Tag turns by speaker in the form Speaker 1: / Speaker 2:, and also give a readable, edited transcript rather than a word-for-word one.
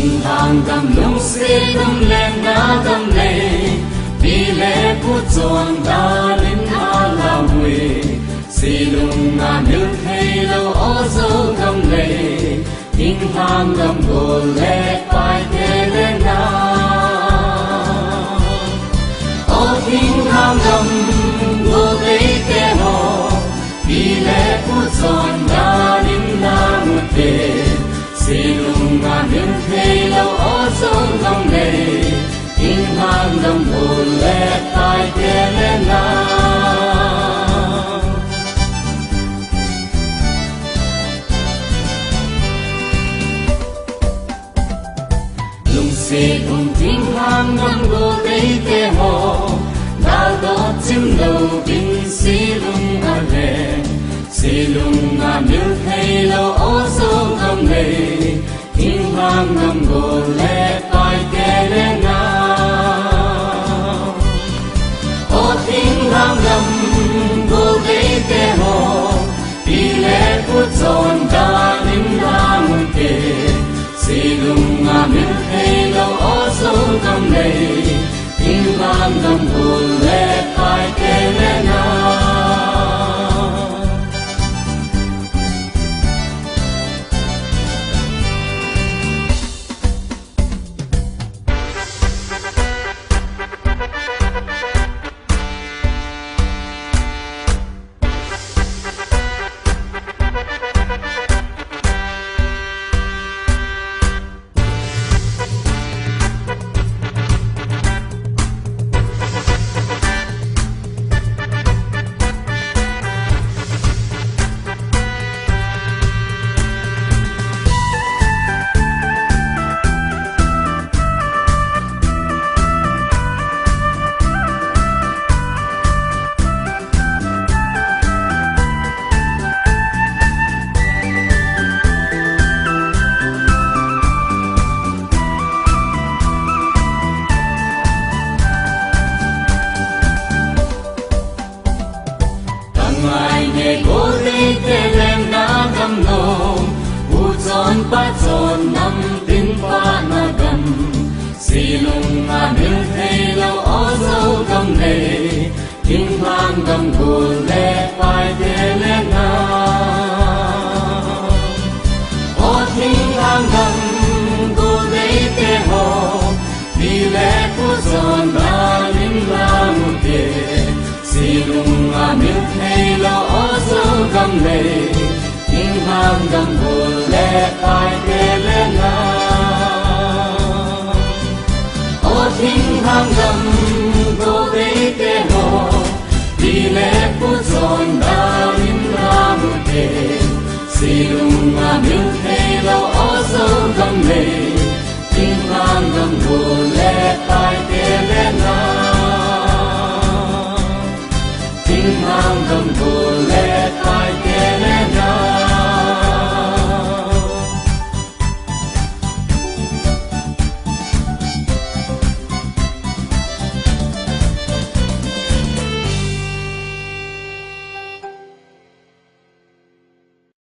Speaker 1: Kinh hàng gầm lung xê gầm lên na gầm lệ Vì lẽ cút dồn đa linh a la mùi Xì lung ngà nước hay lâu ô dâu gầm lệ Kinh hàng gầm gồ lệ bài tê lên na Ô kinh hàng gầm gồ lệ tê hồ Vì lẽ cút dồn đa linh na một tê Xì lung ngà nước hay lâu ô dâu gầm lệ Kinh hàng gầm gồ lệ bài tê lên na Xì cùng kinh hàng ngâm gồ tây tê hồ Đào đốt chim đầu bình xì lung ngà lệ Xì lung ngà nước hay lâu ô dâu ngâm lệ Kinh hàng ngâm gồ lệ bài tê lên na Ô kinh hàng ngâm gồ tây tê hồ Vì lẽ cút dồn đa linh la mùi tê Xì lung ngà nước hay lâu ô dâu ngâm lệ Kinh hàng ngâm gồ lệ bài tê lên na Bắt dồn năm tiếng qua na gầm Xì lung ngà nước hay lâu ô dâu gầm lệ Kinh hàng gầm gồ lệ bài tê lên na Ô kinh hàng gầm gồ lệ tê hồ Vì lẽ cút dồn đa linh la một tê Xì lung ngà nước hay lâu ô dâu gầm lệ Kinh hàng gầm gồ lệ bài tê lên na Ô kinh hàng gầm gồ lệ tê hồ Vì lẽ cút dồn đa linh la một tê Xì lung ngà nước hay lâu ô dâu gầm lệ Kinh hàng gầm gồ lệ bài tê lên na Kinh hàng gầm gồ